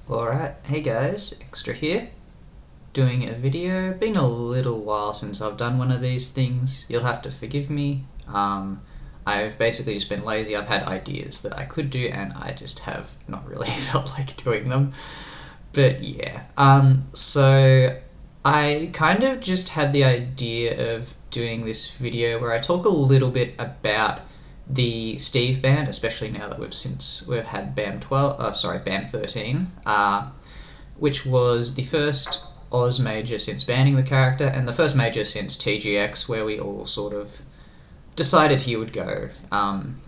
Alright, hey guys, Extra here, doing a video. Been a little while since I've done one of these things, you'll have to forgive me. I've basically just been lazy. I've had ideas that I could do and I just have not really felt like doing them. But yeah, so I kind of just had the idea of doing this video where I talk a little bit about the Steve ban, especially now that we've had BAM13, which was the first Oz major since banning the character, and the first major since TGX, where we all sort of decided he would go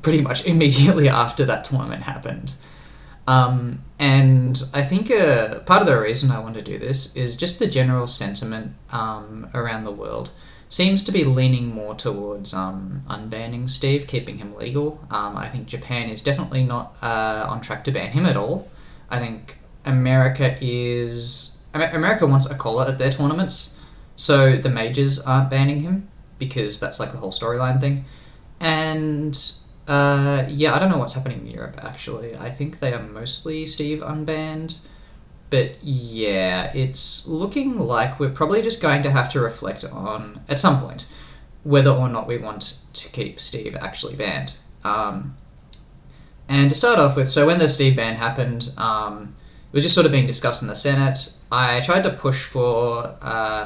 pretty much immediately after that tournament happened. And I think part of the reason I want to do this is just the general sentiment around the world seems to be leaning more towards unbanning Steve, keeping him legal. I think Japan is definitely not on track to ban him at all. I think America wants a collar at their tournaments, so the majors aren't banning him because that's like the whole storyline thing. And yeah, I don't know what's happening in Europe actually. I think they are mostly Steve unbanned. But yeah, it's looking like we're probably just going to have to reflect on, at some point, whether or not we want to keep Steve actually banned. And to start off with, so when the Steve ban happened, it was just sort of being discussed in the Senate. I tried to push for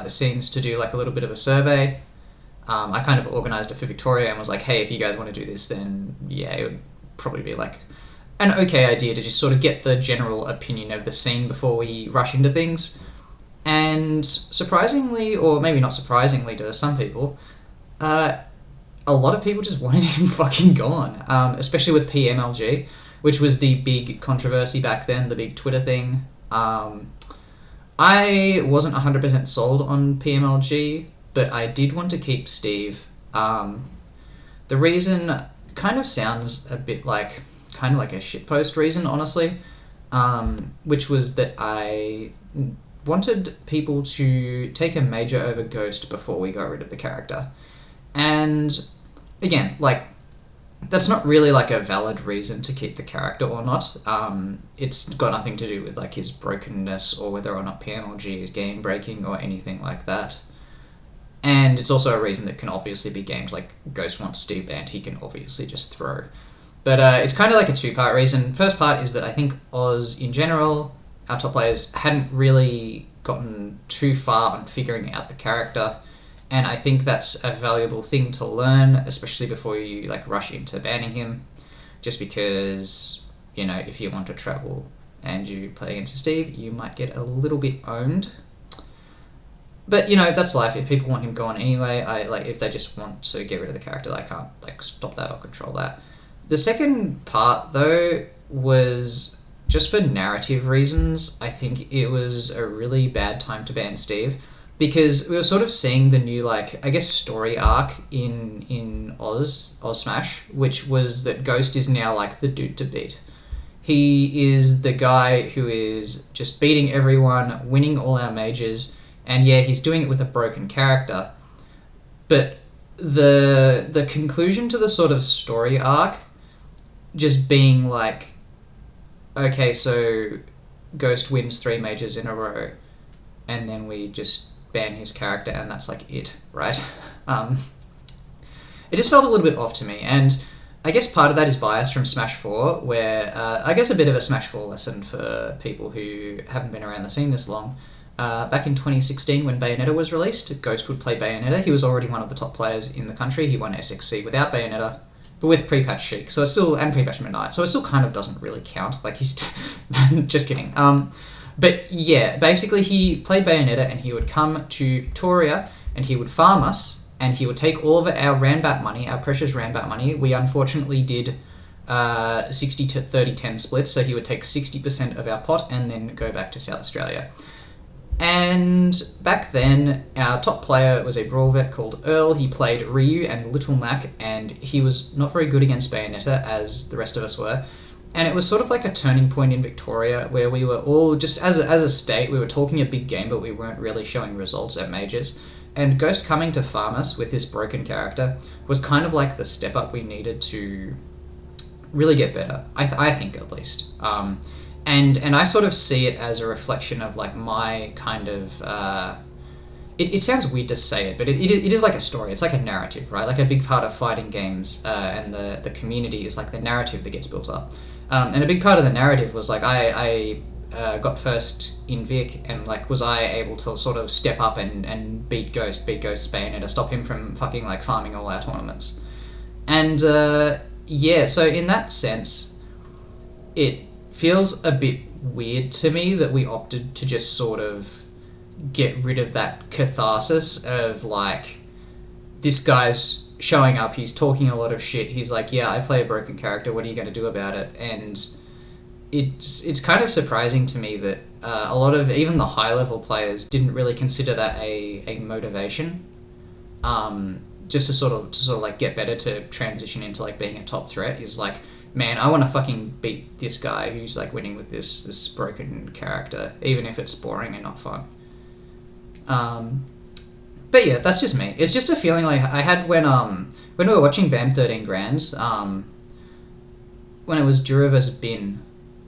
scenes to do like a little bit of a survey. I kind of organised it for Victoria and was like, hey, if you guys want to do this, then yeah, it would probably be like an okay idea to just sort of get the general opinion of the scene before we rush into things. And surprisingly, or maybe not surprisingly to some people, a lot of people just wanted him fucking gone, especially with PMLG, which was the big controversy back then, the big Twitter thing. I wasn't 100% sold on PMLG, but I did want to keep Steve. The reason kind of sounds a bit like kind of like a shitpost reason, honestly, which was that I wanted people to take a major over Ghost before we got rid of the character. And again, like, that's not really like a valid reason to keep the character or not. It's got nothing to do with like his brokenness or whether or not PMLG is game breaking or anything like that. And it's also a reason that can obviously be gamed. Like, Ghost wants Steve banned, he can obviously just throw. But it's kind of like a two-part reason. First part is that I think Oz, in general, our top players hadn't really gotten too far on figuring out the character, and I think that's a valuable thing to learn, especially before you like rush into banning him, just because, you know, if you want to travel and you play against Steve, you might get a little bit owned. But, you know, that's life. If people want him gone anyway, if they just want to get rid of the character, I can't like stop that or control that. The second part, though, was just for narrative reasons. I think it was a really bad time to ban Steve, because we were sort of seeing the new, like, I guess, story arc in Oz Smash, which was that Ghost is now, like, the dude to beat. He is the guy who is just beating everyone, winning all our majors, and yeah, he's doing it with a broken character. But the conclusion to the sort of story arc just being like, okay, so Ghost wins 3 majors in a row, and then we just ban his character, and that's like it, right? It just felt a little bit off to me, and I guess part of that is bias from Smash 4, where I guess a bit of a Smash 4 lesson for people who haven't been around the scene this long. Back in 2016, when Bayonetta was released, Ghost would play Bayonetta. He was already one of the top players in the country. He won SXC without Bayonetta, but with pre-patch Sheik, so it still, and pre-patch Midnight, so it still kind of doesn't really count. Like, he's just kidding. But yeah, basically he played Bayonetta, and he would come to Victoria, and he would farm us, and he would take all of our Ranbat money, our precious Ranbat money. We unfortunately did 60 to 30-10 splits, so he would take 60% of our pot and then go back to South Australia. And back then, our top player was a Brawl vet called Earl. He played Ryu and Little Mac, and he was not very good against Bayonetta, as the rest of us were. And it was sort of like a turning point in Victoria, where we were all, just as a state, we were talking a big game, but we weren't really showing results at majors. And Ghost coming to farm us with his broken character was kind of like the step up we needed to really get better, I think, at least. and I sort of see it as a reflection of like my kind of it sounds weird to say it, but it is like a story. It's like a narrative, right? Like a big part of fighting games and the community is like the narrative that gets built up. And a big part of the narrative was like I got first in Vic, and like was I able to sort of step up and beat Ghost's Bayonetta, stop him from fucking like farming all our tournaments. And yeah, so in that sense, it feels a bit weird to me that we opted to just sort of get rid of that catharsis of like, this guy's showing up, he's talking a lot of shit, he's like, yeah, I play a broken character, what are you going to do about it? And it's kind of surprising to me that a lot of even the high level players didn't really consider that a motivation, just to sort of like get better to transition into like being a top threat. Is like, man, I want to fucking beat this guy who's like winning with this broken character, even if it's boring and not fun. But yeah, that's just me. It's just a feeling like I had when we were watching BAM13 Grands, when it was Dura vs Bin.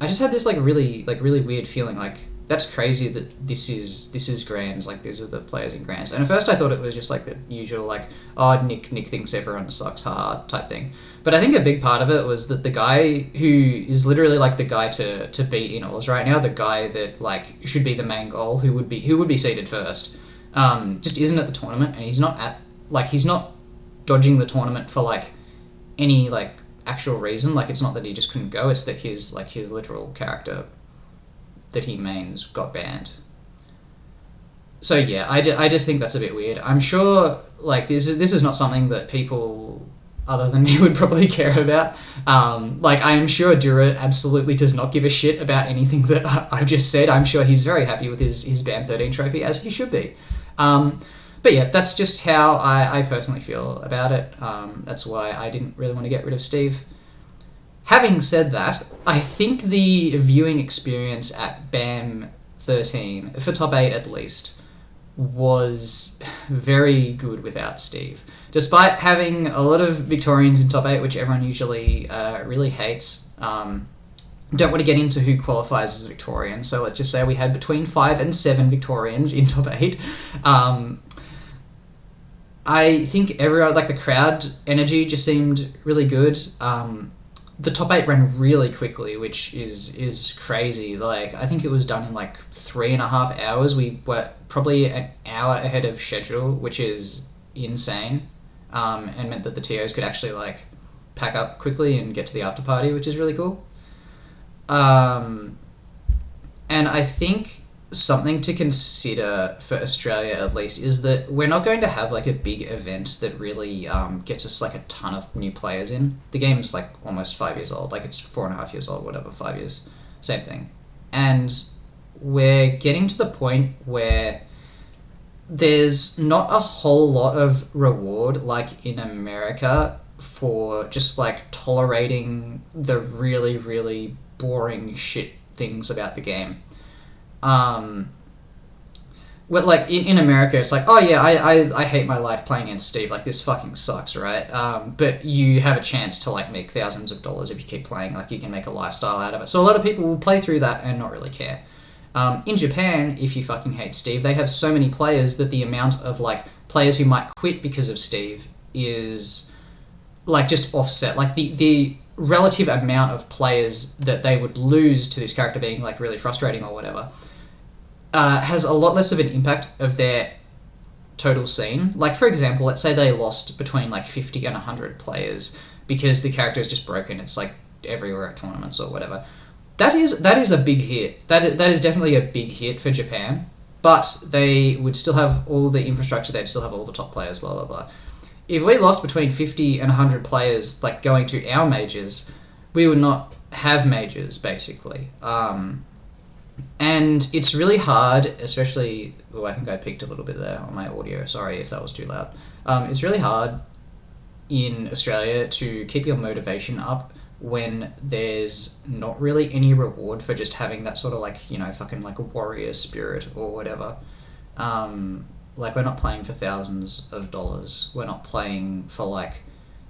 I just had this like really weird feeling like, that's crazy that this is Grands, like these are the players in Grands. And at first I thought it was just like the usual like, oh, Nick thinks everyone sucks, haha, type thing. But I think a big part of it was that the guy who is literally like the guy to beat in Oz right now, the guy that like should be the main goal, who would be seeded first, just isn't at the tournament, and he's not dodging the tournament for like any like actual reason. Like, it's not that he just couldn't go, it's that his literal character that he mains got banned. So yeah, I just think that's a bit weird. I'm sure like this is not something that people other than me would probably care about. Like, I am sure Dura absolutely does not give a shit about anything that I've just said. I'm sure he's very happy with his BAM13 trophy, as he should be. But yeah, that's just how I personally feel about it. That's why I didn't really want to get rid of Steve. Having said that, I think the viewing experience at BAM13, for top 8 at least, was very good without Steve. Despite having a lot of Victorians in top 8, which everyone usually really hates, don't want to get into who qualifies as Victorian, so let's just say we had between 5 and 7 Victorians in top 8. I think everyone, like the crowd energy just seemed really good. The top 8 ran really quickly, which is crazy. Like, I think it was done in like 3.5 hours. We were probably an hour ahead of schedule, which is insane, and meant that the TOs could actually like pack up quickly and get to the after party, which is really cool. And I think something to consider for Australia at least is that we're not going to have like a big event that really gets us like a ton of new players in. The game's like almost 5 years old, like it's 4.5 years old, whatever, 5 years, same thing. And we're getting to the point where there's not a whole lot of reward like in America for just like tolerating the really, really boring shit things about the game. Well, like in America, it's like, oh yeah, I hate my life playing against Steve. Like, this fucking sucks, right? But you have a chance to like make thousands of dollars if you keep playing. Like, you can make a lifestyle out of it. So a lot of people will play through that and not really care. In Japan, if you fucking hate Steve, they have so many players that the amount of like players who might quit because of Steve is like just offset. Like the relative amount of players that they would lose to this character being like really frustrating or whatever has a lot less of an impact of their total scene. Like, for example, let's say they lost between like 50 and 100 players because the character is just broken. It's like everywhere at tournaments or whatever. That is a big hit. That is definitely a big hit for Japan, but they would still have all the infrastructure. They'd still have all the top players, blah, blah, blah. If we lost between 50 and 100 players, like going to our majors, we would not have majors, basically. And it's really hard, especially... Oh, I think I peaked a little bit there on my audio. Sorry if that was too loud. It's really hard in Australia to keep your motivation up when there's not really any reward for just having that sort of like, you know, fucking like a warrior spirit or whatever. Like, we're not playing for thousands of dollars. We're not playing for like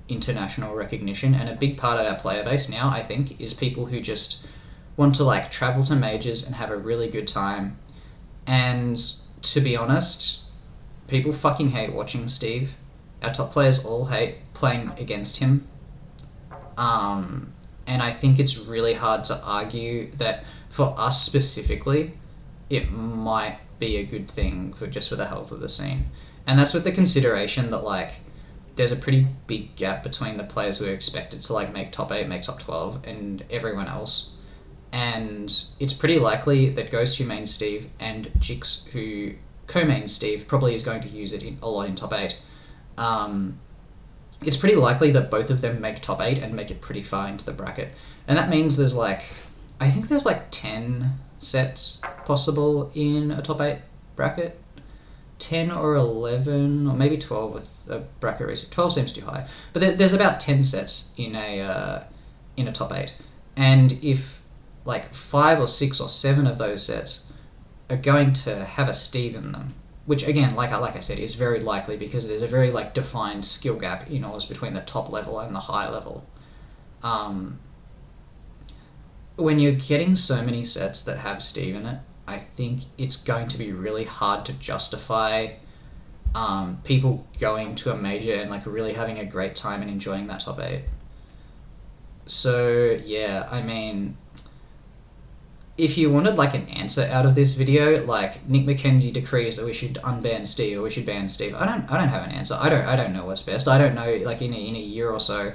international recognition. And a big part of our player base now, I think, is people who just want to like travel to majors and have a really good time. And to be honest, people fucking hate watching Steve. Our top players all hate playing against him. And I think it's really hard to argue that for us specifically, it might be a good thing for the health of the scene. And that's with the consideration that like there's a pretty big gap between the players who are expected to like make top 8, make top 12 and everyone else. And it's pretty likely that Ghost, who mains Steve, and Jix, who co-mains Steve, probably is going to use it a lot in top 8. It's pretty likely that both of them make top 8 and make it pretty far into the bracket. And that means there's like, I think there's like 10 sets possible in a top 8 bracket. 10 or 11, or maybe 12 with a bracket reset. 12 seems too high. But there's about 10 sets in a top 8. And if like 5 or 6 or 7 of those sets are going to have a Steve in them, which again, like I said, is very likely because there's a very like defined skill gap in Oz between the top level and the high level. When you're getting so many sets that have Steve in it, I think it's going to be really hard to justify people going to a major and like really having a great time and enjoying that top 8. So yeah, I mean, if you wanted like an answer out of this video, like Nick McKenzie decrees that we should unban Steve or we should ban Steve, I don't have an answer. I don't know what's best. I don't know, like in a year or so,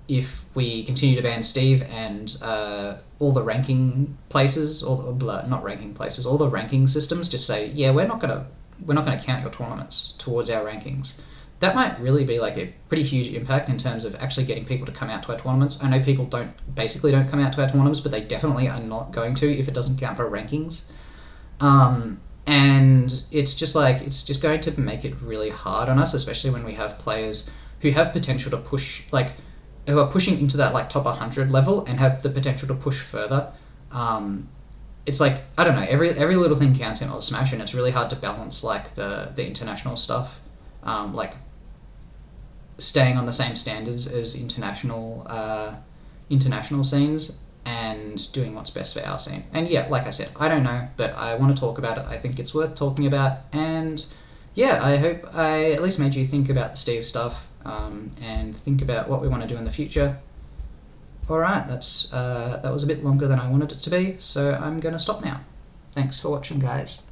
if we continue to ban Steve and all the ranking places, all the ranking systems just say, yeah, we're not gonna count your tournaments towards our rankings. That might really be like a pretty huge impact in terms of actually getting people to come out to our tournaments. I know people don't come out to our tournaments, but they definitely are not going to if it doesn't count for rankings. And it's just going to make it really hard on us, especially when we have players who have potential to push, like, who are pushing into that like top 100 level and have the potential to push further. It's like, I don't know, every little thing counts in Oz Smash, and it's really hard to balance like the international stuff, like staying on the same standards as international scenes and doing what's best for our scene. And yeah, like I said, I don't know, but I want to talk about it. I think it's worth talking about, and yeah, I hope I at least made you think about the Steve stuff, and think about what we want to do in the future. Alright, that was a bit longer than I wanted it to be, so I'm going to stop now. Thanks for watching, guys.